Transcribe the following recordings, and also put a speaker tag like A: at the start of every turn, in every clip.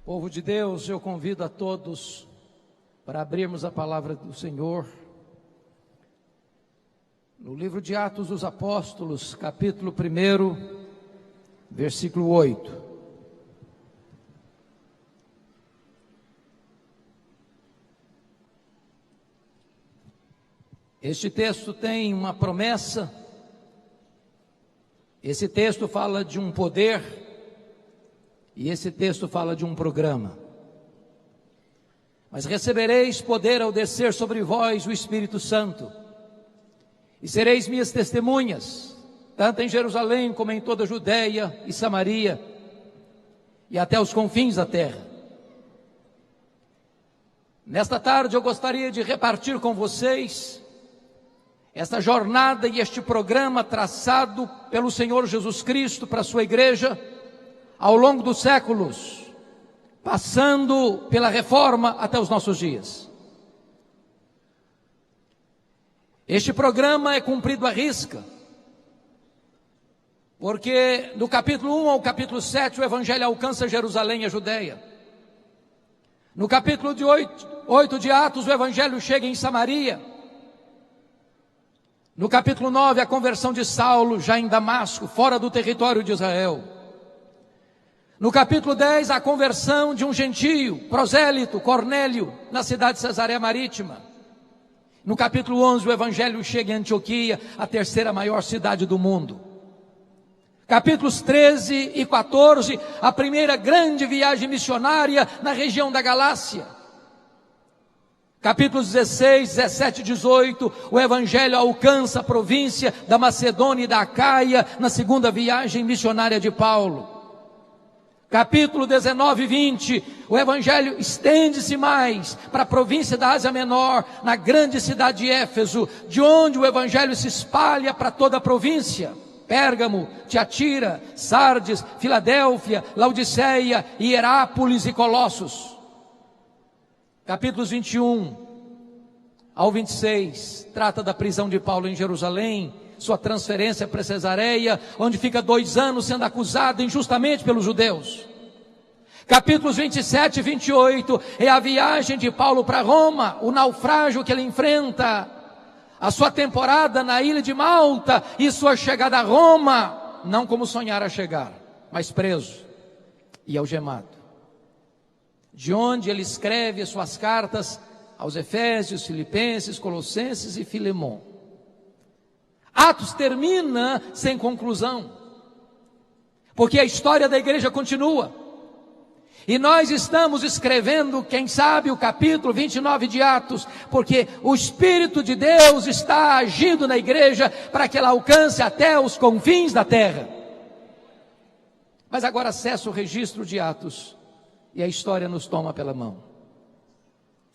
A: Povo de Deus, eu convido a todos para abrirmos a palavra do Senhor no livro de Atos dos Apóstolos, capítulo 1, versículo 8. Este texto tem uma promessa, esse texto fala de um poder, e esse texto fala de um programa. Mas recebereis poder ao descer sobre vós o Espírito Santo, e sereis minhas testemunhas, tanto em Jerusalém como em toda a Judeia e Samaria, e até os confins da terra. Nesta tarde eu gostaria de repartir com vocês esta jornada e este programa traçado pelo Senhor Jesus Cristo para a sua igreja, ao longo dos séculos, passando pela reforma até os nossos dias. Este programa é cumprido à risca, porque do capítulo 1 ao capítulo 7 o Evangelho alcança Jerusalém e a Judeia. No capítulo 8 de Atos o Evangelho chega em Samaria. No capítulo 9 a conversão de Saulo já em Damasco, fora do território de Israel. No capítulo 10, a conversão de um gentio, prosélito, Cornélio, na cidade de Cesareia Marítima. No capítulo 11, o Evangelho chega em Antioquia, a terceira maior cidade do mundo. Capítulos 13 e 14, a primeira grande viagem missionária na região da Galácia. Capítulos 16, 17 e 18, o Evangelho alcança a província da Macedônia e da Acaia, na segunda viagem missionária de Paulo. Capítulo 19 e 20, o Evangelho estende-se mais para a província da Ásia Menor, na grande cidade de Éfeso, de onde o Evangelho se espalha para toda a província. Pérgamo, Tiatira, Sardes, Filadélfia, Laodiceia, Hierápolis e Colossos. Capítulos 21 ao 26, trata da prisão de Paulo em Jerusalém, sua transferência para Cesareia, onde fica 2 anos sendo acusado injustamente pelos judeus. Capítulos 27 e 28 é a viagem de Paulo para Roma, o naufrágio que ele enfrenta, a sua temporada na ilha de Malta e sua chegada a Roma, não como sonhara chegar, mas preso e algemado. De onde ele escreve as suas cartas aos Efésios, Filipenses, Colossenses e Filemon. Atos termina sem conclusão, porque a história da igreja continua. E nós estamos escrevendo, quem sabe, o capítulo 29 de Atos, porque o Espírito de Deus está agindo na igreja para que ela alcance até os confins da terra. Mas agora acessa o registro de Atos e a história nos toma pela mão.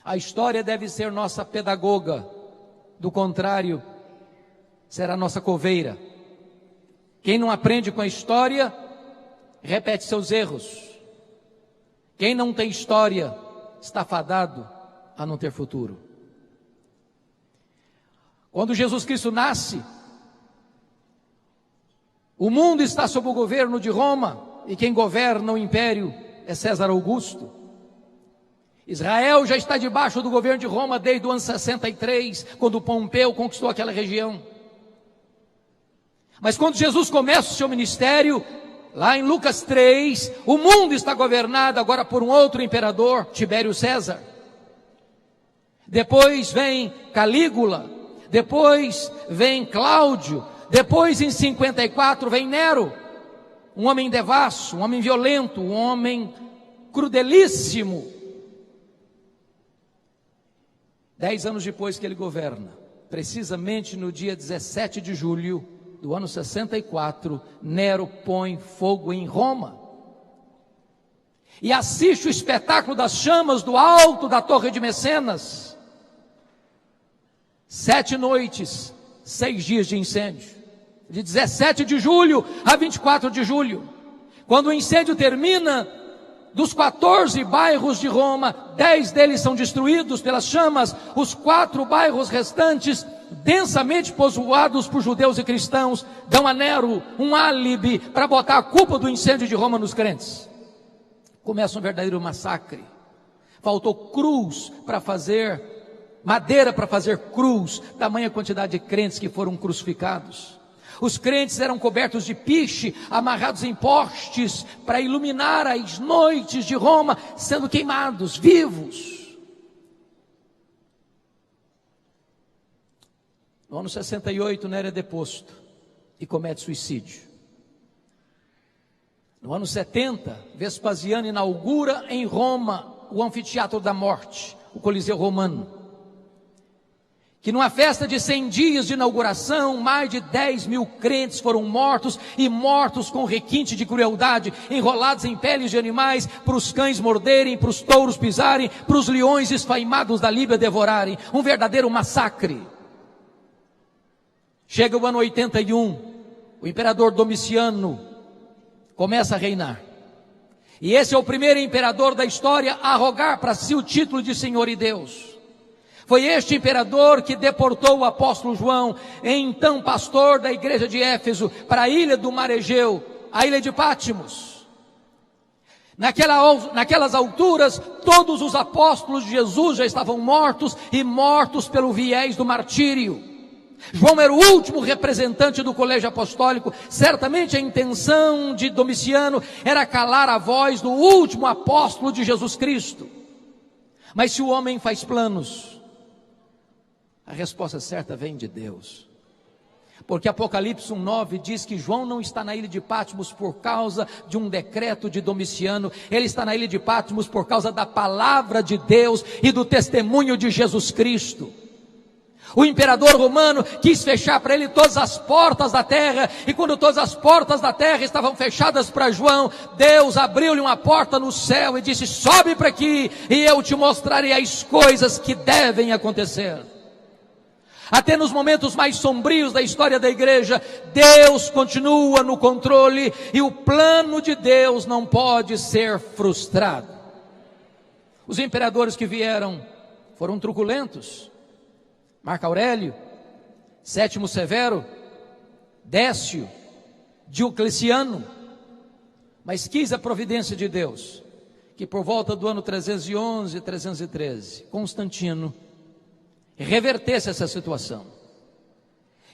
A: A história deve ser nossa pedagoga, do contrário, será nossa coveira. Quem não aprende com a história, repete seus erros. Quem não tem história, está fadado a não ter futuro. Quando Jesus Cristo nasce, o mundo está sob o governo de Roma, e quem governa o império é César Augusto. Israel já está debaixo do governo de Roma desde o ano 63, quando Pompeu conquistou aquela região. Mas quando Jesus começa o seu ministério, lá em Lucas 3, o mundo está governado agora por um outro imperador, Tibério César. Depois vem Calígula, depois vem Cláudio, depois em 54 vem Nero, um homem devasso, um homem violento, um homem crudelíssimo. 10 anos depois que ele governa, precisamente no dia 17 de julho do ano 64, Nero põe fogo em Roma e assiste o espetáculo das chamas do alto da Torre de Mecenas. 7 noites, 6 dias de incêndio, de 17 de julho a 24 de julho. Quando o incêndio termina, dos 14 bairros de Roma, 10 deles são destruídos pelas chamas. Os 4 bairros restantes, densamente povoados por judeus e cristãos, dão a Nero um álibi para botar a culpa do incêndio de Roma nos crentes. Começa um verdadeiro massacre. Faltou cruz para fazer, madeira para fazer cruz, tamanha quantidade de crentes que foram crucificados. Os crentes eram cobertos de piche, amarrados em postes, para iluminar as noites de Roma, sendo queimados, vivos. No ano 68, Nero é deposto e comete suicídio. No ano 70, Vespasiano inaugura em Roma o anfiteatro da morte, o Coliseu Romano, que numa festa de 100 dias de inauguração, mais de 10 mil crentes foram mortos, e mortos com requinte de crueldade, enrolados em peles de animais, para os cães morderem, para os touros pisarem, para os leões esfaimados da Líbia devorarem, um verdadeiro massacre. Chega o ano 81, o imperador Domiciano começa a reinar, e esse é o primeiro imperador da história a arrogar para si o título de Senhor e Deus. Foi este imperador que deportou o apóstolo João, então pastor da igreja de Éfeso, para a ilha do Mar Egeu, a ilha de Patmos. Naquelas alturas, todos os apóstolos de Jesus já estavam mortos, e mortos pelo viés do martírio. João era o último representante do colégio apostólico. Certamente a intenção de Domiciano era calar a voz do último apóstolo de Jesus Cristo. Mas se o homem faz planos, a resposta certa vem de Deus. Porque Apocalipse 1:9 diz que João não está na ilha de Patmos por causa de um decreto de Domiciano. Ele está na ilha de Patmos por causa da palavra de Deus e do testemunho de Jesus Cristo. O imperador romano quis fechar para ele todas as portas da terra, e quando todas as portas da terra estavam fechadas para João, Deus abriu-lhe uma porta no céu e disse: sobe para aqui e eu te mostrarei as coisas que devem acontecer. Até nos momentos mais sombrios da história da igreja, Deus continua no controle, e o plano de Deus não pode ser frustrado. Os imperadores que vieram foram truculentos: Marco Aurélio, Sétimo Severo, Décio, Diocleciano. Mas quis a providência de Deus que por volta do ano 311, 313, Constantino revertesse essa situação.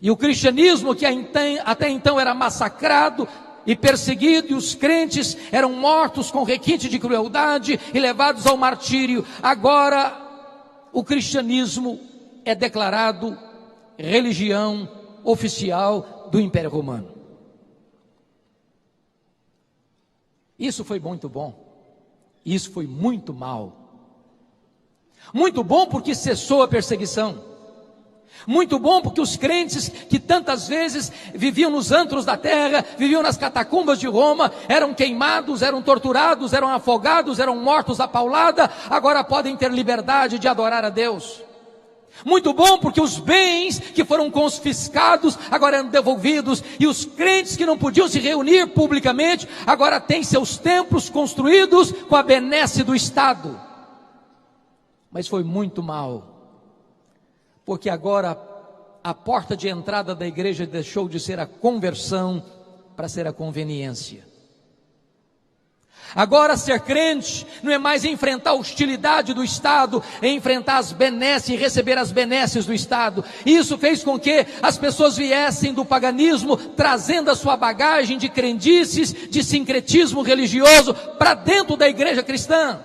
A: E o cristianismo, que até então era massacrado e perseguido, e os crentes eram mortos com requinte de crueldade e levados ao martírio, agora o cristianismo é declarado religião oficial do Império Romano. Isso foi muito bom, isso foi muito mal. Muito bom porque cessou a perseguição. Muito bom porque os crentes que tantas vezes viviam nos antros da terra, viviam nas catacumbas de Roma, eram queimados, eram torturados, eram afogados, eram mortos à paulada, agora podem ter liberdade de adorar a Deus. Muito bom porque os bens que foram confiscados agora eram devolvidos, e os crentes que não podiam se reunir publicamente agora têm seus templos construídos com a benesse do Estado. Mas foi muito mal, porque agora a porta de entrada da igreja deixou de ser a conversão para ser a conveniência. Agora ser crente não é mais enfrentar a hostilidade do Estado, é enfrentar as benesses e receber as benesses do Estado. Isso fez com que as pessoas viessem do paganismo, trazendo a sua bagagem de crendices, de sincretismo religioso para dentro da igreja cristã.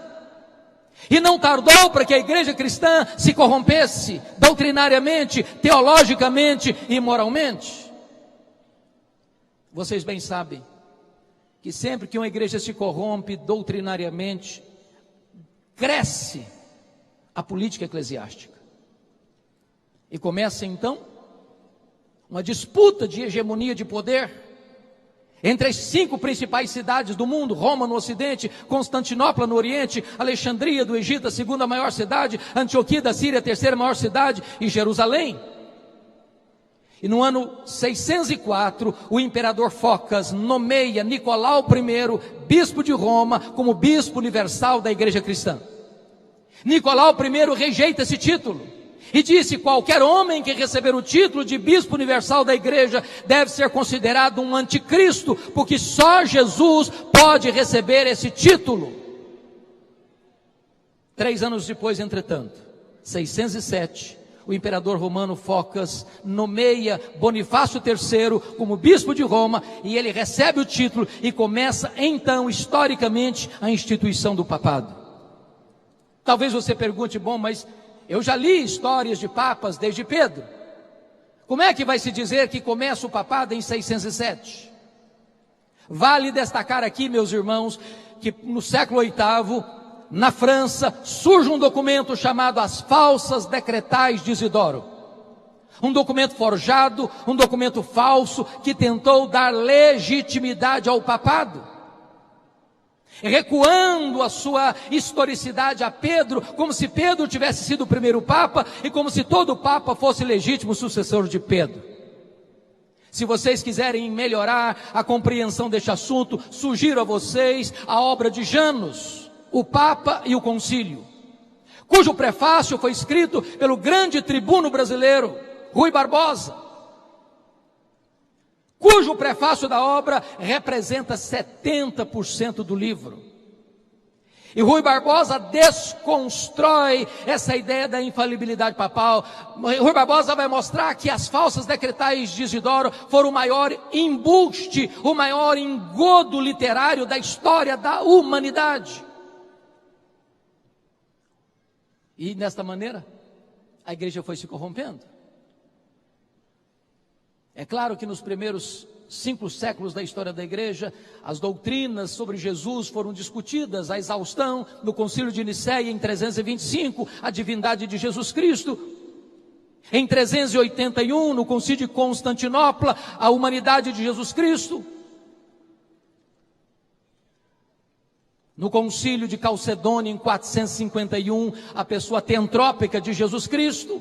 A: E não tardou para que a igreja cristã se corrompesse doutrinariamente, teologicamente e moralmente. Vocês bem sabem que sempre que uma igreja se corrompe doutrinariamente, cresce a política eclesiástica. E começa então uma disputa de hegemonia de poder entre as 5 principais cidades do mundo: Roma no ocidente, Constantinopla no oriente, Alexandria do Egito, a segunda maior cidade, Antioquia da Síria, a terceira maior cidade, e Jerusalém. E no ano 604, o imperador Focas nomeia Nicolau I, bispo de Roma, como bispo universal da igreja cristã. Nicolau I rejeita esse título e disse: qualquer homem que receber o título de bispo universal da igreja deve ser considerado um anticristo, porque só Jesus pode receber esse título. 3 anos depois, entretanto, 607, o imperador romano Focas nomeia Bonifácio III como bispo de Roma, e ele recebe o título e começa então, historicamente, a instituição do papado. Talvez você pergunte, bom, mas eu já li histórias de papas desde Pedro. Como é que vai se dizer que começa o papado em 607? Vale destacar aqui, meus irmãos, que no século VIII, na França, surge um documento chamado As Falsas Decretais de Isidoro. Um documento forjado, um documento falso, que tentou dar legitimidade ao papado, recuando a sua historicidade a Pedro, como se Pedro tivesse sido o primeiro papa, e como se todo papa fosse legítimo sucessor de Pedro. Se vocês quiserem melhorar a compreensão deste assunto, sugiro a vocês a obra de Janus, O Papa e o Concílio, cujo prefácio foi escrito pelo grande tribuno brasileiro, Rui Barbosa, cujo prefácio da obra representa 70% do livro. E Rui Barbosa desconstrói essa ideia da infalibilidade papal. Rui Barbosa vai mostrar que as falsas decretais de Isidoro foram o maior embuste, o maior engodo literário da história da humanidade. E desta maneira, a igreja foi se corrompendo. É claro que nos primeiros 5 séculos da história da igreja, as doutrinas sobre Jesus foram discutidas à exaustão no Concílio de Nicéia em 325, a divindade de Jesus Cristo. Em 381, no Concílio de Constantinopla, a humanidade de Jesus Cristo. No Concílio de Calcedônia, em 451, a pessoa teantrópica de Jesus Cristo.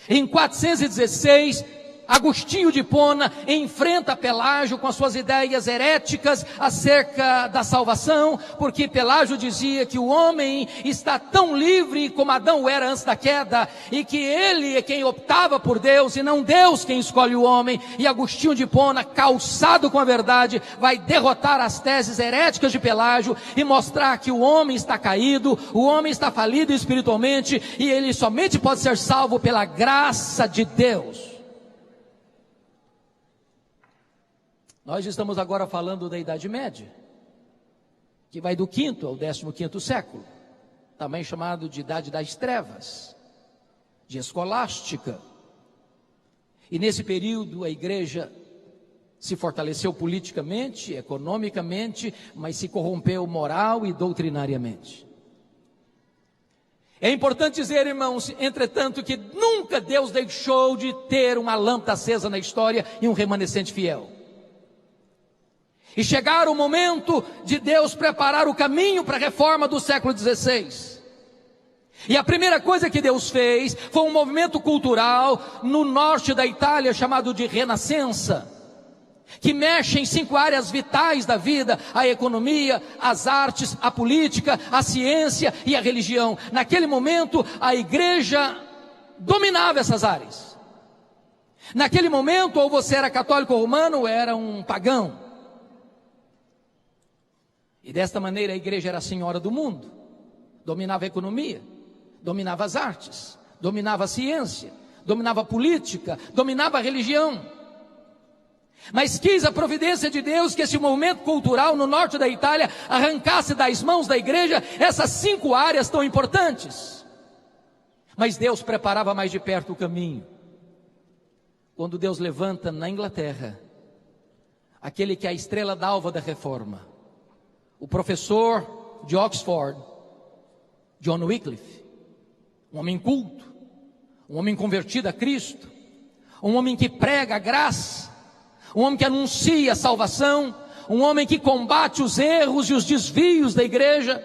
A: Em 416, Agostinho de Hipona enfrenta Pelágio com as suas ideias heréticas acerca da salvação, porque Pelágio dizia que o homem está tão livre como Adão era antes da queda, e que ele é quem optava por Deus e não Deus quem escolhe o homem. E Agostinho de Hipona, calçado com a verdade, vai derrotar as teses heréticas de Pelágio e mostrar que o homem está caído, o homem está falido espiritualmente, e ele somente pode ser salvo pela graça de Deus. Nós estamos agora falando da Idade Média, que vai do 5º ao 15º século, também chamado de Idade das Trevas, de Escolástica. E nesse período a igreja se fortaleceu politicamente, economicamente, mas se corrompeu moral e doutrinariamente. É importante dizer, irmãos, entretanto, que nunca Deus deixou de ter uma lâmpada acesa na história e um remanescente fiel. E chegar o momento de Deus preparar o caminho para a reforma do século XVI. E a primeira coisa que Deus fez foi um movimento cultural no norte da Itália chamado de Renascença, que mexe em 5 áreas vitais da vida: a economia, as artes, a política, a ciência e a religião. Naquele momento a igreja dominava essas áreas. Naquele momento, ou você era católico ou romano, ou era um pagão. E desta maneira a igreja era a senhora do mundo, dominava a economia, dominava as artes, dominava a ciência, dominava a política, dominava a religião. Mas quis a providência de Deus que esse movimento cultural no norte da Itália arrancasse das mãos da igreja essas 5 áreas tão importantes. Mas Deus preparava mais de perto o caminho. Quando Deus levanta na Inglaterra aquele que é a estrela d'alva da reforma, o professor de Oxford, John Wycliffe, um homem culto, um homem convertido a Cristo, um homem que prega a graça, um homem que anuncia a salvação, um homem que combate os erros e os desvios da igreja,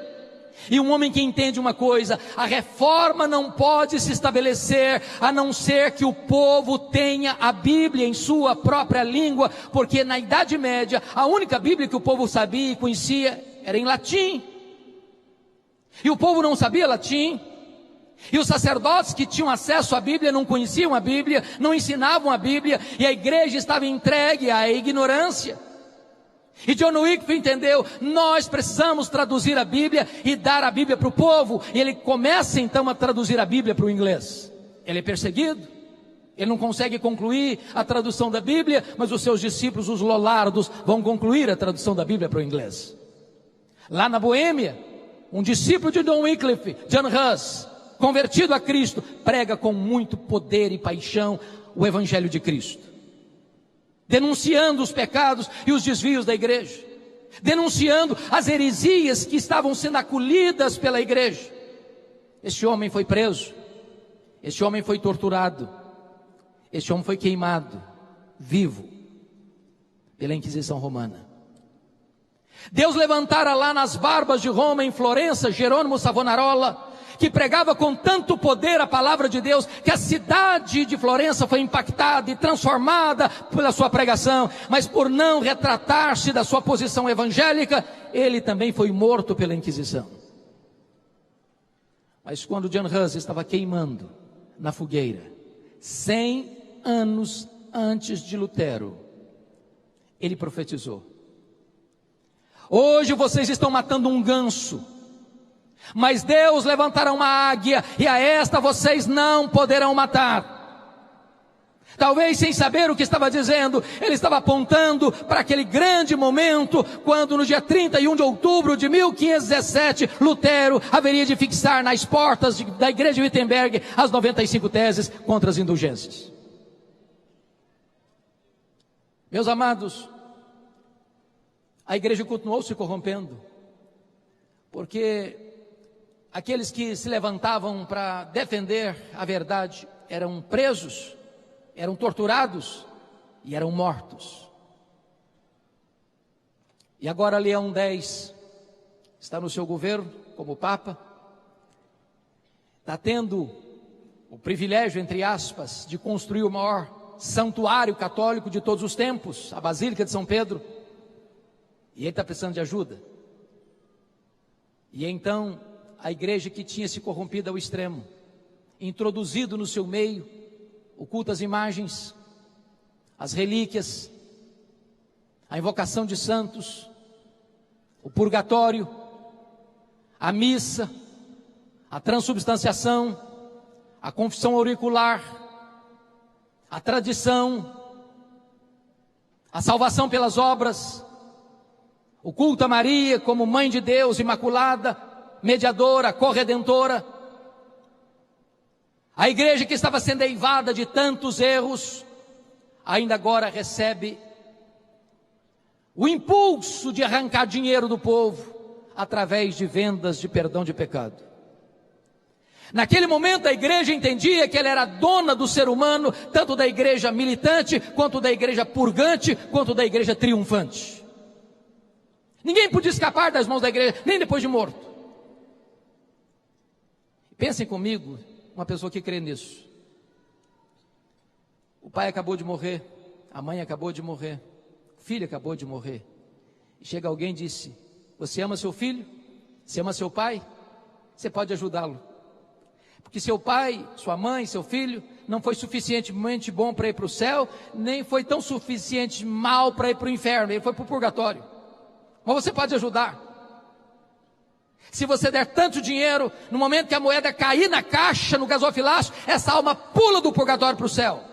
A: e um homem que entende uma coisa: a reforma não pode se estabelecer a não ser que o povo tenha a Bíblia em sua própria língua, porque na Idade Média a única Bíblia que o povo sabia e conhecia era em latim, e o povo não sabia latim, e os sacerdotes que tinham acesso à Bíblia não conheciam a Bíblia, não ensinavam a Bíblia, e a igreja estava entregue à ignorância. E John Wycliffe entendeu, nós precisamos traduzir a Bíblia e dar a Bíblia para o povo. E ele começa então a traduzir a Bíblia para o inglês. Ele é perseguido, ele não consegue concluir a tradução da Bíblia, mas os seus discípulos, os Lollardos, vão concluir a tradução da Bíblia para o inglês. Lá na Boêmia, um discípulo de John Wycliffe, John Huss, convertido a Cristo, prega com muito poder e paixão o Evangelho de Cristo, denunciando os pecados e os desvios da igreja, denunciando as heresias que estavam sendo acolhidas pela igreja. Este homem foi preso, este homem foi torturado, este homem foi queimado vivo pela Inquisição Romana. Deus levantara lá nas barbas de Roma, em Florença, Jerônimo Savonarola, que pregava com tanto poder a palavra de Deus, que a cidade de Florença foi impactada e transformada pela sua pregação, mas por não retratar-se da sua posição evangélica, ele também foi morto pela Inquisição. Mas quando John Huss estava queimando na fogueira, 100 anos antes de Lutero, ele profetizou: hoje vocês estão matando um ganso, mas Deus levantará uma águia, e a esta vocês não poderão matar. Talvez sem saber o que estava dizendo, ele estava apontando para aquele grande momento, quando no dia 31 de outubro de 1517, Lutero haveria de fixar nas portas da igreja de Wittenberg as 95 teses contra as indulgências. Meus amados, a igreja continuou se corrompendo, porque aqueles que se levantavam para defender a verdade eram presos, eram torturados e eram mortos. E agora Leão X está no seu governo como Papa, está tendo o privilégio, entre aspas, de construir o maior santuário católico de todos os tempos, a Basílica de São Pedro, e ele está precisando de ajuda. E então a igreja, que tinha se corrompido ao extremo, introduzido no seu meio o culto às imagens, as relíquias, a invocação de santos, o purgatório, a missa, a transubstanciação, a confissão auricular, a tradição, a salvação pelas obras, o culto a Maria como Mãe de Deus, Imaculada, mediadora, corredentora. A igreja, que estava sendo eivada de tantos erros, ainda agora recebe o impulso de arrancar dinheiro do povo através de vendas de perdão de pecado. Naquele momento a igreja entendia que ela era dona do ser humano, tanto da igreja militante, quanto da igreja purgante, quanto da igreja triunfante. Ninguém podia escapar das mãos da igreja, nem depois de morto. Pensem comigo, uma pessoa que crê nisso. O pai acabou de morrer, a mãe acabou de morrer, o filho acabou de morrer. E chega alguém e disse: você ama seu filho? Você ama seu pai? Você pode ajudá-lo. Porque seu pai, sua mãe, seu filho não foi suficientemente bom para ir para o céu, nem foi tão suficiente mal para ir para o inferno, ele foi para o purgatório. Mas você pode ajudar. Se você der tanto dinheiro, no momento que a moeda cair na caixa, no gasofilácio, essa alma pula do purgatório para o céu.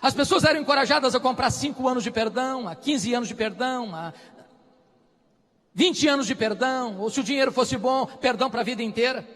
A: As pessoas eram encorajadas a comprar 5 anos de perdão, a 15 anos de perdão, a 20 anos de perdão, ou se o dinheiro fosse bom, perdão para a vida inteira.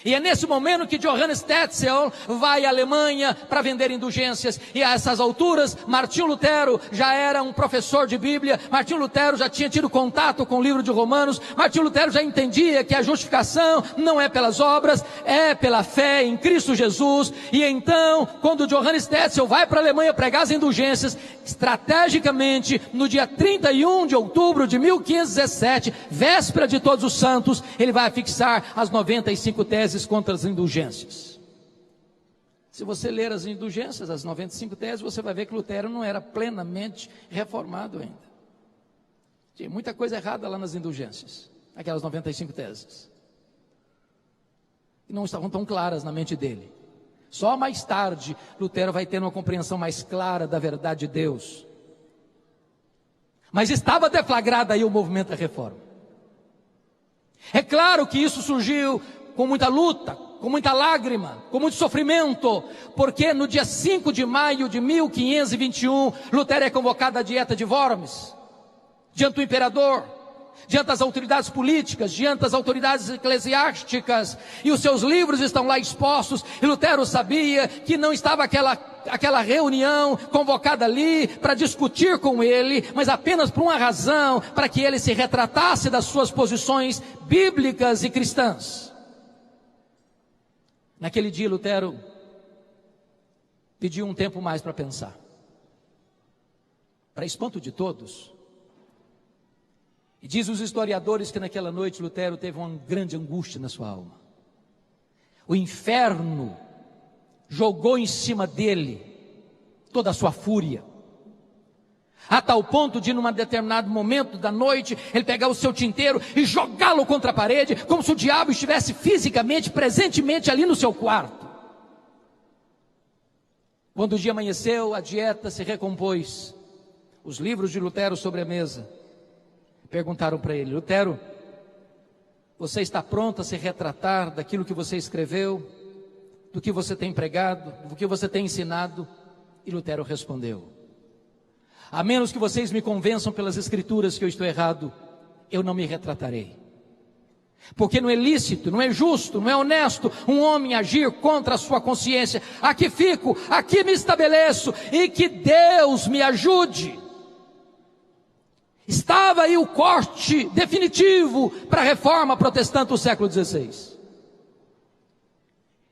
A: E é nesse momento que Johannes Tetzel vai à Alemanha para vender indulgências. E a essas alturas, Martinho Lutero já era um professor de Bíblia. Martinho Lutero já tinha tido contato com o livro de Romanos. Martinho Lutero já entendia que a justificação não é pelas obras, é pela fé em Cristo Jesus. E então, quando Johannes Tetzel vai para a Alemanha pregar as indulgências, estrategicamente, no dia 31 de outubro de 1517, véspera de Todos os Santos, ele vai fixar as 95 teses contra as indulgências. Se você ler as indulgências, as 95 teses, você vai ver que Lutero não era plenamente reformado ainda. Tinha muita coisa errada lá nas indulgências, aquelas 95 teses, que não estavam tão claras na mente dele. Só mais tarde, Lutero vai ter uma compreensão mais clara da verdade de Deus. Mas estava deflagrado aí o movimento da reforma. É claro que isso surgiu com muita luta, com muita lágrima, com muito sofrimento, porque no dia 5 de maio de 1521, Lutero é convocado à dieta de Worms, diante do imperador, diante das autoridades políticas, diante das autoridades eclesiásticas, e os seus livros estão lá expostos, e Lutero sabia que não estava aquela reunião convocada ali para discutir com ele, mas apenas por uma razão, para que ele se retratasse das suas posições bíblicas e cristãs. Naquele dia Lutero pediu um tempo mais para pensar. Para espanto de todos, e diz os historiadores que naquela noite Lutero teve uma grande angústia na sua alma. O inferno jogou em cima dele toda a sua fúria, a tal ponto de, num determinado momento da noite, ele pegar o seu tinteiro e jogá-lo contra a parede, como se o diabo estivesse fisicamente, presentemente ali no seu quarto. Quando o dia amanheceu, a dieta se recompôs, os livros de Lutero sobre a mesa. Perguntaram para ele: Lutero, você está pronto a se retratar daquilo que você escreveu, do que você tem pregado, do que você tem ensinado? E Lutero respondeu: a menos que vocês me convençam pelas escrituras que eu estou errado, eu não me retratarei. Porque não é lícito, não é justo, não é honesto um homem agir contra a sua consciência. Aqui fico, aqui me estabeleço, e que Deus me ajude. Estava aí o corte definitivo para a reforma protestante do século XVI.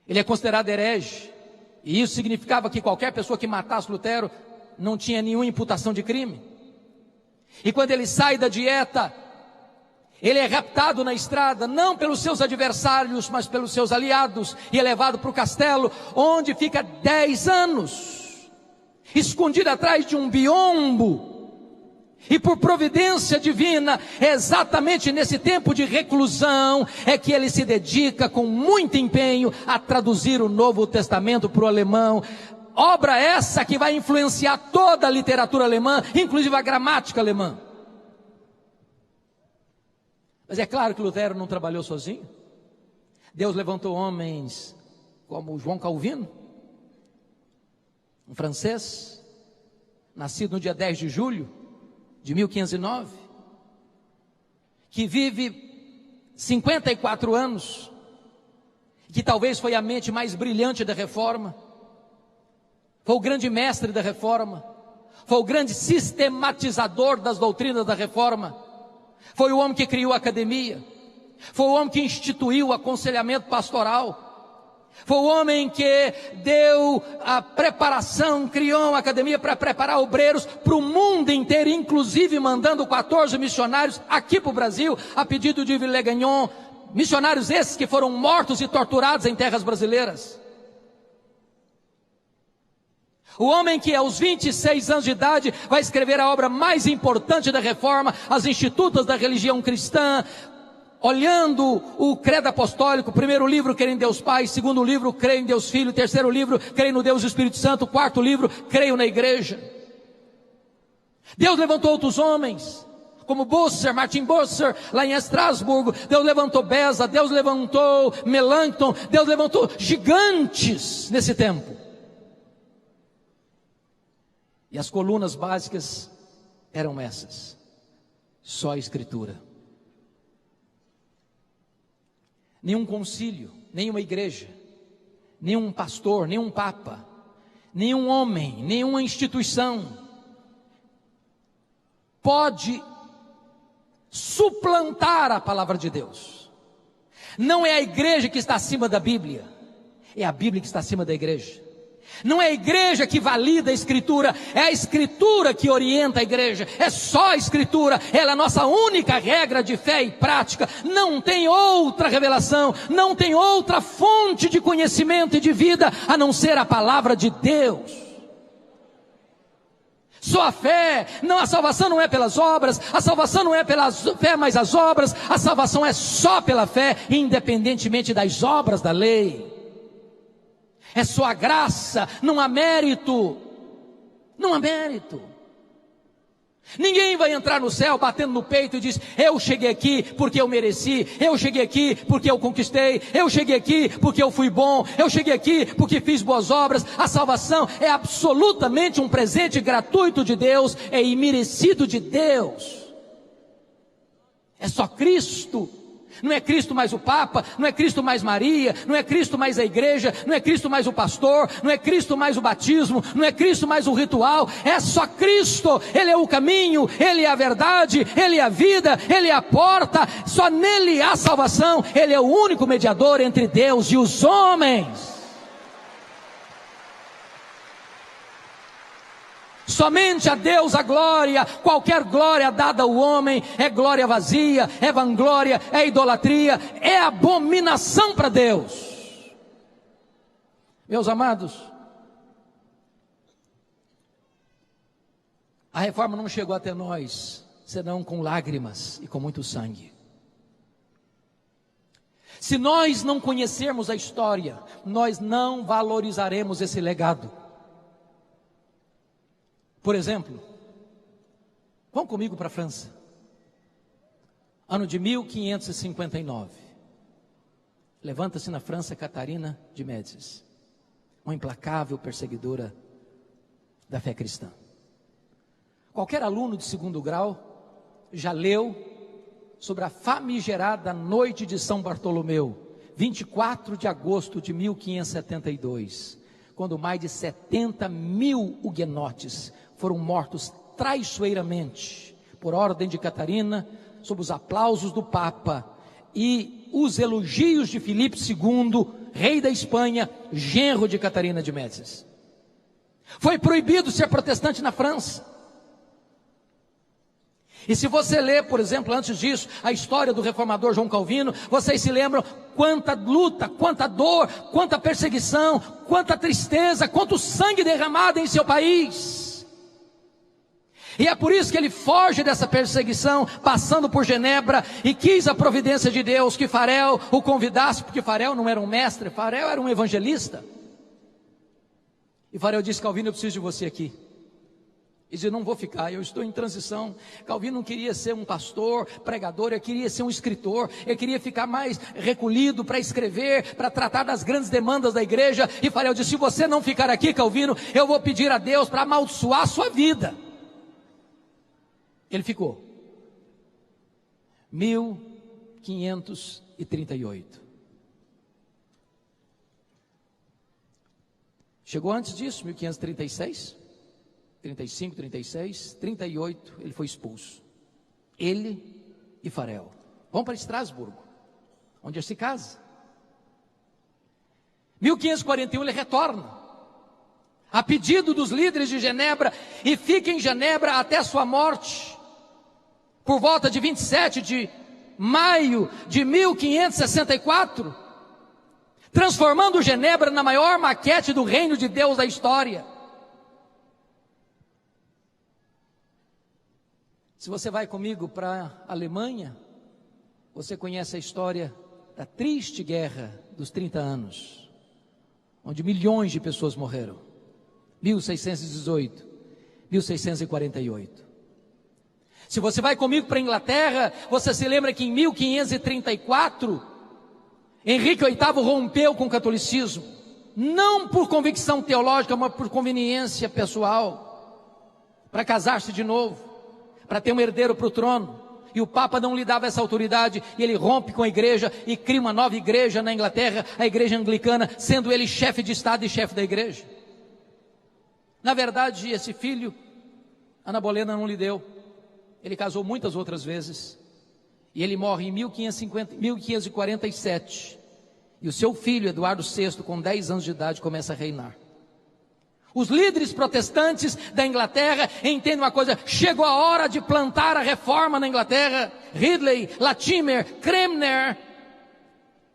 A: Ele é considerado herege, e isso significava que qualquer pessoa que matasse Lutero não tinha nenhuma imputação de crime. E quando ele sai da dieta, ele é raptado na estrada, não pelos seus adversários, mas pelos seus aliados, e é levado para o castelo, onde fica 10 anos, escondido atrás de um biombo. E por providência divina, exatamente nesse tempo de reclusão, é que ele se dedica com muito empenho a traduzir o Novo Testamento para o alemão. Obra essa que vai influenciar toda a literatura alemã, inclusive a gramática alemã. Mas é claro que Lutero não trabalhou sozinho. Deus levantou homens como João Calvino, um francês, nascido no dia 10 de julho de 1509, que vive 54 anos, que talvez foi a mente mais brilhante da reforma, foi o grande mestre da reforma, foi o grande sistematizador das doutrinas da reforma, foi o homem que criou a academia, foi o homem que instituiu o aconselhamento pastoral, foi o homem que deu a preparação, criou uma academia para preparar obreiros para o mundo inteiro, inclusive mandando 14 missionários aqui para o Brasil, a pedido de Villegagnon, missionários esses que foram mortos e torturados em terras brasileiras. O homem que aos 26 anos de idade vai escrever a obra mais importante da reforma, as Institutas da Religião Cristã, olhando o credo apostólico. Primeiro livro, creio em Deus Pai; segundo livro, creio em Deus Filho; terceiro livro, creio no Deus Espírito Santo; quarto livro, creio na igreja. Deus levantou outros homens, como Busser, Martin Busser, lá em Estrasburgo. Deus levantou Beza, Deus levantou Melanchthon, Deus levantou gigantes nesse tempo. E as colunas básicas eram essas: só a Escritura. Nenhum concílio, nenhuma igreja, nenhum pastor, nenhum papa, nenhum homem, nenhuma instituição pode suplantar a palavra de Deus. Não é a igreja que está acima da Bíblia, é a Bíblia que está acima da igreja. Não é a igreja que valida a Escritura, é a Escritura que orienta a igreja. É só a Escritura, ela é a nossa única regra de fé e prática. Não tem outra revelação, não tem outra fonte de conhecimento e de vida a não ser a palavra de Deus. Só a fé, não, a salvação não é pelas obras, a salvação não é pela fé mais as obras, a salvação é só pela fé, independentemente das obras da lei. É só a graça, não há mérito. Não há mérito. Ninguém vai entrar no céu batendo no peito e diz: eu cheguei aqui porque eu mereci, eu cheguei aqui porque eu conquistei, eu cheguei aqui porque eu fui bom, eu cheguei aqui porque fiz boas obras. A salvação é absolutamente um presente gratuito de Deus, é imerecido de Deus. É só Cristo. Não é Cristo mais o Papa, não é Cristo mais Maria, não é Cristo mais a igreja, não é Cristo mais o pastor, não é Cristo mais o batismo, não é Cristo mais o ritual, é só Cristo. Ele é o caminho, Ele é a verdade, Ele é a vida, Ele é a porta, só nele há salvação. Ele é o único mediador entre Deus e os homens. Somente a Deus a glória. Qualquer glória dada ao homem é glória vazia, é vanglória, é idolatria, é abominação para Deus. Meus amados, a reforma não chegou até nós senão com lágrimas e com muito sangue. Se nós não conhecermos a história, nós não valorizaremos esse legado. Por exemplo, vão comigo para a França, ano de 1559, levanta-se na França Catarina de Médicis, uma implacável perseguidora da fé cristã. Qualquer aluno de segundo grau já leu sobre a famigerada noite de São Bartolomeu, 24 de agosto de 1572, quando mais de 70 mil huguenotes foram mortos traiçoeiramente, por ordem de Catarina, sob os aplausos do Papa e os elogios de Filipe II, rei da Espanha, genro de Catarina de Médicis. Foi proibido ser protestante na França. E se você ler, por exemplo, antes disso, a história do reformador João Calvino, vocês se lembram quanta luta, quanta dor, quanta perseguição, quanta tristeza, quanto sangue derramado em seu país. E é por isso que ele foge dessa perseguição, passando por Genebra, e quis a providência de Deus que Farel o convidasse, porque Farel não era um mestre, Farel era um evangelista. E Farel disse: Calvino, eu preciso de você aqui. E disse: não vou ficar, eu estou em transição. Calvino não queria ser um pastor, pregador, ele queria ser um escritor, ele queria ficar mais recolhido para escrever, para tratar das grandes demandas da igreja. E Farel disse: se você não ficar aqui, Calvino, eu vou pedir a Deus para amaldiçoar a sua vida. Ele ficou. 1538. Chegou antes disso, 1536, 35, 36, 38, ele foi expulso. Ele e Farel. Vão para Estrasburgo, onde ele se casa. 1541 ele retorna, a pedido dos líderes de Genebra, e fica em Genebra até a sua morte, por volta de 27 de maio de 1564, transformando Genebra na maior maquete do reino de Deus da história. Se você vai comigo para a Alemanha, você conhece a história da triste guerra dos 30 anos, onde milhões de pessoas morreram. 1618, 1648. Se você vai comigo para a Inglaterra, você se lembra que em 1534, Henrique VIII rompeu com o catolicismo, não por convicção teológica, mas por conveniência pessoal, para casar-se de novo, para ter um herdeiro para o trono. E o Papa não lhe dava essa autoridade, e ele rompe com a igreja e cria uma nova igreja na Inglaterra, a igreja anglicana, sendo ele chefe de estado e chefe da igreja. Na verdade, esse filho, Ana Bolena não lhe deu. Ele casou muitas outras vezes, e ele morre em 1547, e o seu filho, Eduardo VI, com 10 anos de idade, começa a reinar. Os líderes protestantes da Inglaterra entendem uma coisa: chegou a hora de plantar a reforma na Inglaterra. Ridley, Latimer, Cranmer.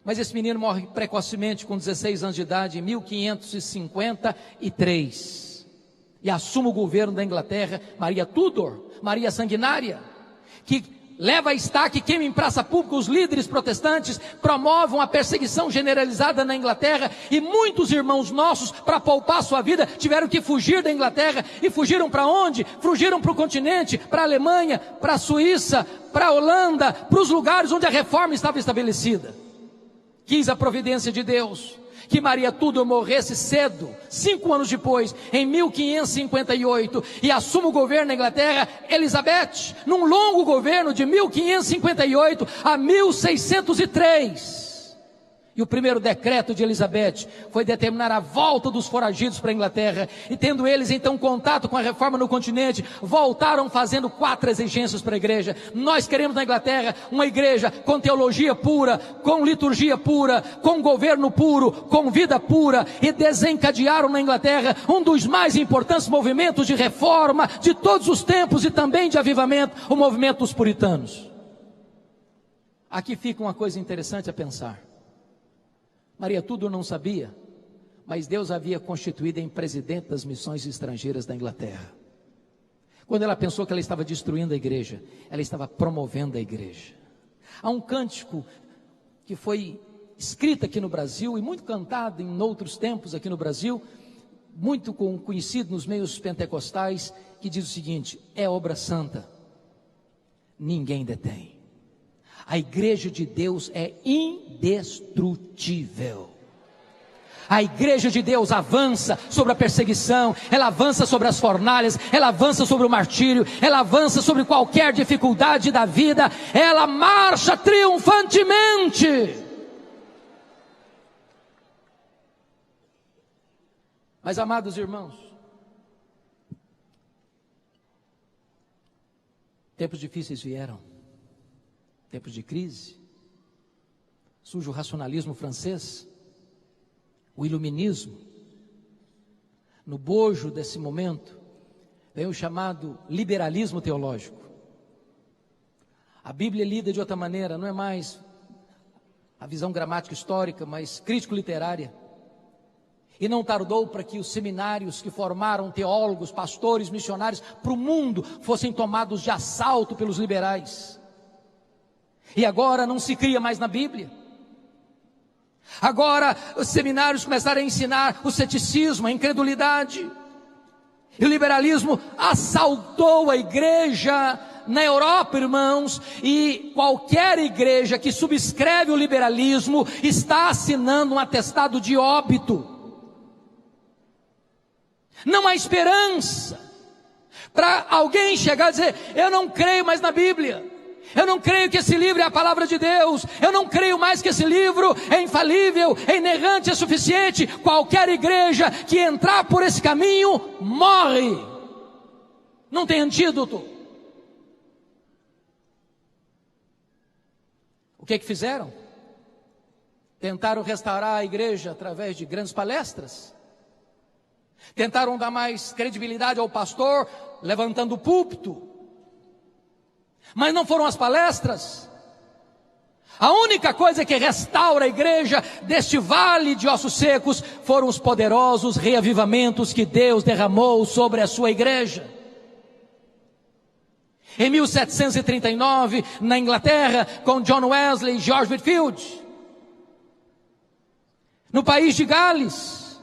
A: Mas esse menino morre precocemente, com 16 anos de idade, em 1553. E assume o governo da Inglaterra Maria Tudor, Maria Sanguinária, que leva a estaca e queima em praça pública os líderes protestantes, promovam a perseguição generalizada na Inglaterra, e muitos irmãos nossos, para poupar sua vida, tiveram que fugir da Inglaterra. E fugiram para onde? Fugiram para o continente, para a Alemanha, para a Suíça, para a Holanda, para os lugares onde a reforma estava estabelecida. Quis a providência de Deus que Maria Tudor morresse cedo, 5 anos depois, em 1558, e assuma o governo na Inglaterra Elizabeth, num longo governo de 1558 a 1603. E o primeiro decreto de Elizabeth foi determinar a volta dos foragidos para a Inglaterra, e tendo eles então contato com a reforma no continente, voltaram fazendo 4 exigências para a igreja. Nós queremos na Inglaterra uma igreja com teologia pura, com liturgia pura, com governo puro, com vida pura, e desencadearam na Inglaterra um dos mais importantes movimentos de reforma de todos os tempos e também de avivamento, o movimento dos puritanos. Aqui fica uma coisa interessante a pensar. Maria Tudor não sabia, mas Deus havia constituído em presidente das missões estrangeiras da Inglaterra. Quando ela pensou que ela estava destruindo a igreja, ela estava promovendo a igreja. Há um cântico que foi escrito aqui no Brasil e muito cantado em outros tempos aqui no Brasil, muito conhecido nos meios pentecostais, que diz o seguinte: é obra santa, ninguém detém. A igreja de Deus é indestrutível. A igreja de Deus avança sobre a perseguição, ela avança sobre as fornalhas, ela avança sobre o martírio, ela avança sobre qualquer dificuldade da vida, ela marcha triunfantemente. Mas, amados irmãos, tempos difíceis vieram. Tempos de crise, surge o racionalismo francês, o iluminismo. No bojo desse momento, vem o chamado liberalismo teológico. A Bíblia é lida de outra maneira, não é mais a visão gramática histórica, mas crítico-literária. E não tardou para que os seminários que formaram teólogos, pastores, missionários para o mundo fossem tomados de assalto pelos liberais. E agora não se cria mais na Bíblia. Agora os seminários começaram a ensinar o ceticismo, a incredulidade. E o liberalismo assaltou a igreja na Europa, irmãos. E qualquer igreja que subscreve o liberalismo está assinando um atestado de óbito. Não há esperança para alguém chegar e dizer: eu não creio mais na Bíblia. Eu não creio que esse livro é a palavra de Deus. Eu não creio mais que esse livro é infalível, é inerrante, é suficiente. Qualquer igreja que entrar por esse caminho, morre. Não tem antídoto. O que fizeram? Tentaram restaurar a igreja através de grandes palestras. Tentaram dar mais credibilidade ao pastor, levantando o púlpito. Mas não foram as palestras. A única coisa que restaura a igreja deste vale de ossos secos foram os poderosos reavivamentos que Deus derramou sobre a sua igreja. Em 1739, na Inglaterra, com John Wesley e George Whitefield. No país de Gales.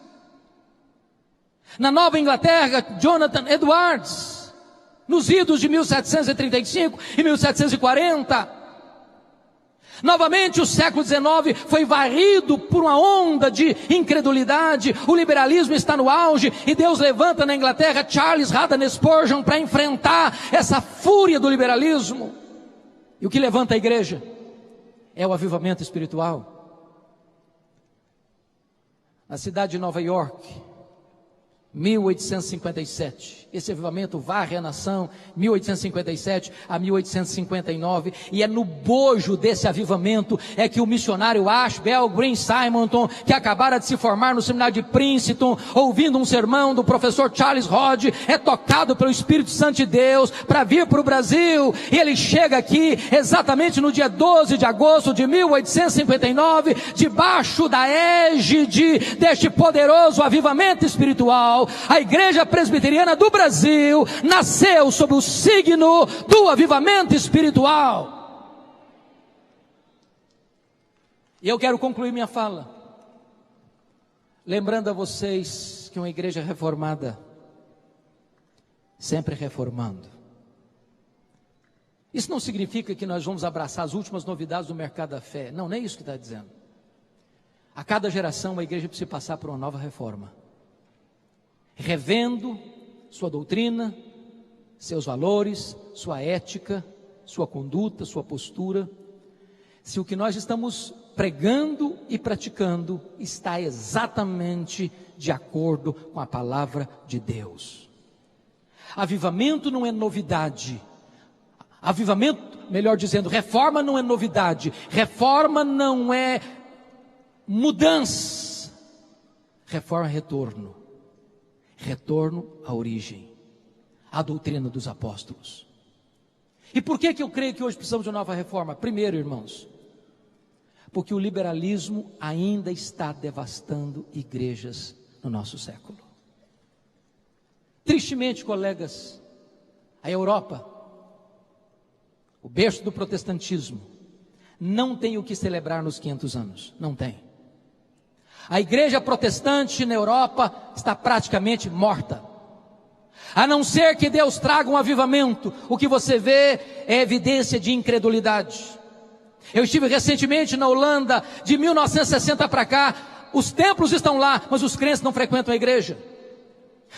A: Na Nova Inglaterra, Jonathan Edwards. Nos idos de 1735 e 1740. Novamente o século XIX foi varrido por uma onda de incredulidade. O liberalismo está no auge e Deus levanta na Inglaterra Charles Haddon Spurgeon para enfrentar essa fúria do liberalismo. E o que levanta a igreja é o avivamento espiritual. Na cidade de Nova York, 1857, esse avivamento varre a nação, 1857 a 1859, e é no bojo desse avivamento é que o missionário Ashbel Green Simonton, que acabara de se formar no seminário de Princeton, ouvindo um sermão do professor Charles Hodge, é tocado pelo Espírito Santo de Deus para vir para o Brasil, e ele chega aqui exatamente no dia 12 de agosto de 1859, debaixo da égide deste poderoso avivamento espiritual. espiritual, a Igreja Presbiteriana do Brasil nasceu sob o signo do avivamento espiritual. E eu quero concluir minha fala lembrando a vocês que uma igreja reformada, sempre reformando. Isso não significa que nós vamos abraçar as últimas novidades do mercado da fé. Não, nem isso que está dizendo. A cada geração a igreja precisa passar por uma nova reforma, revendo sua doutrina, seus valores, sua ética, sua conduta, sua postura, se o que nós estamos pregando e praticando está exatamente de acordo com a palavra de Deus. Avivamento não é novidade. Avivamento, melhor dizendo, reforma não é novidade. Reforma não é mudança. Reforma é retorno. Retorno à origem, à doutrina dos apóstolos. E por que eu creio que hoje precisamos de uma nova reforma? Primeiro, irmãos, porque o liberalismo ainda está devastando igrejas no nosso século. Tristemente, colegas, a Europa, o berço do protestantismo, não tem o que celebrar nos 500 anos, não tem. A igreja protestante na Europa está praticamente morta. A não ser que Deus traga um avivamento, o que você vê é evidência de incredulidade. Eu estive recentemente na Holanda, de 1960 para cá, os templos estão lá, mas os crentes não frequentam a igreja.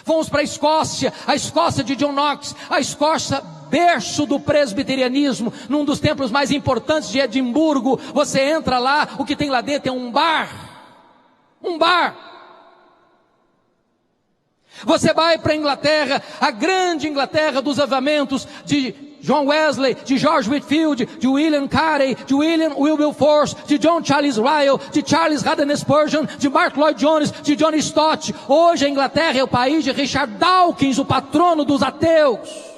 A: Fomos para a Escócia de John Knox, a Escócia berço do presbiterianismo, num dos templos mais importantes de Edimburgo. Você entra lá, o que tem lá dentro é um bar. Você vai para a Inglaterra, a grande Inglaterra dos avivamentos, de John Wesley, de George Whitefield, de William Carey, de William Wilberforce, de John Charles Ryle, de Charles Haddon Spurgeon, de Mark Lloyd Jones, de John Stott. Hoje a Inglaterra é o país de Richard Dawkins, o patrono dos ateus.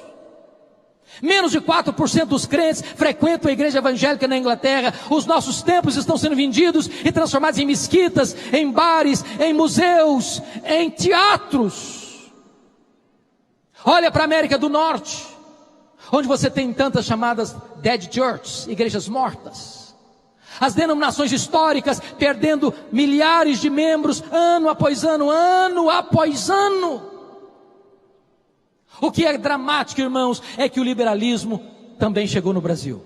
A: Menos de 4% dos crentes frequentam a igreja evangélica na Inglaterra. Os nossos templos estão sendo vendidos e transformados em mesquitas, em bares, em museus, em teatros. Olha para a América do Norte, onde você tem tantas chamadas dead churches, igrejas mortas. As denominações históricas perdendo milhares de membros ano após ano, ano após ano. O que é dramático, irmãos, é que o liberalismo também chegou no Brasil.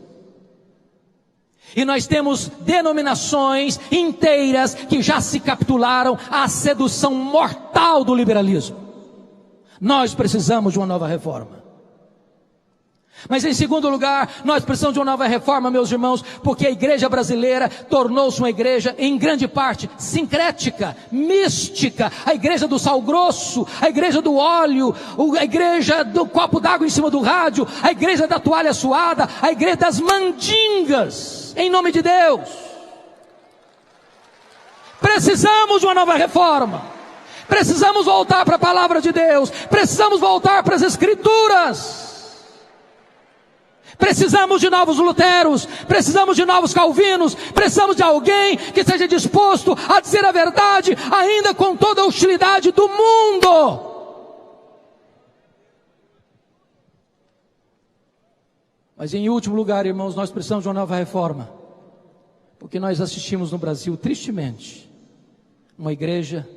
A: E nós temos denominações inteiras que já se capitularam à sedução mortal do liberalismo. Nós precisamos de uma nova reforma. Mas em segundo lugar, nós precisamos de uma nova reforma, meus irmãos, porque a igreja brasileira tornou-se uma igreja, em grande parte, sincrética, mística. A igreja do sal grosso, a igreja do óleo, a igreja do copo d'água em cima do rádio, a igreja da toalha suada, a igreja das mandingas, em nome de Deus. Precisamos de uma nova reforma. Precisamos voltar para a palavra de Deus. Precisamos voltar para as Escrituras. Precisamos de novos Luteros, precisamos de novos Calvinos, precisamos de alguém que esteja disposto a dizer a verdade, ainda com toda a hostilidade do mundo. Mas em último lugar, irmãos, nós precisamos de uma nova reforma, porque nós assistimos no Brasil, tristemente, uma igreja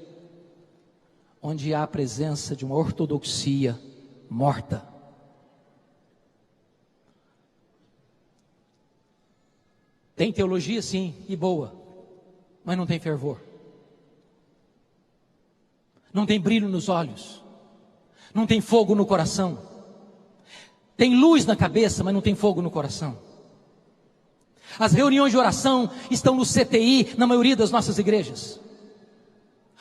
A: onde há a presença de uma ortodoxia morta. Tem teologia sim, e boa, mas não tem fervor. Não tem brilho nos olhos. Não tem fogo no coração. Tem luz na cabeça, mas não tem fogo no coração. As reuniões de oração estão no CTI, na maioria das nossas igrejas.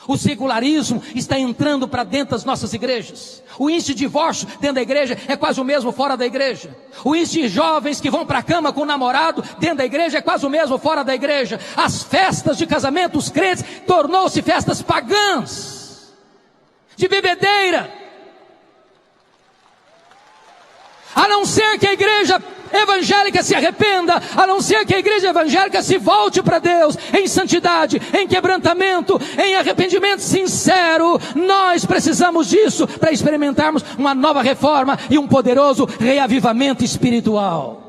A: O secularismo está entrando para dentro das nossas igrejas. O índice de divórcio dentro da igreja é quase o mesmo fora da igreja. O índice de jovens que vão para a cama com o namorado dentro da igreja é quase o mesmo fora da igreja. As festas de casamento dos crentes tornou-se festas pagãs, de bebedeira. A não ser que a igreja evangélica se arrependa, a não ser que a igreja evangélica se volte para Deus em santidade, em quebrantamento, em arrependimento sincero. Nós precisamos disso para experimentarmos uma nova reforma e um poderoso reavivamento espiritual.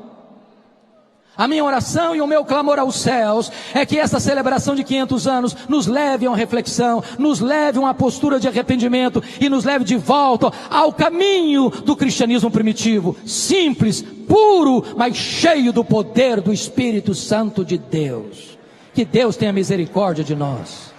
A: A minha oração e o meu clamor aos céus é que essa celebração de 500 anos nos leve a uma reflexão, nos leve a uma postura de arrependimento e nos leve de volta ao caminho do cristianismo primitivo, simples, puro, mas cheio do poder do Espírito Santo de Deus. Que Deus tenha misericórdia de nós.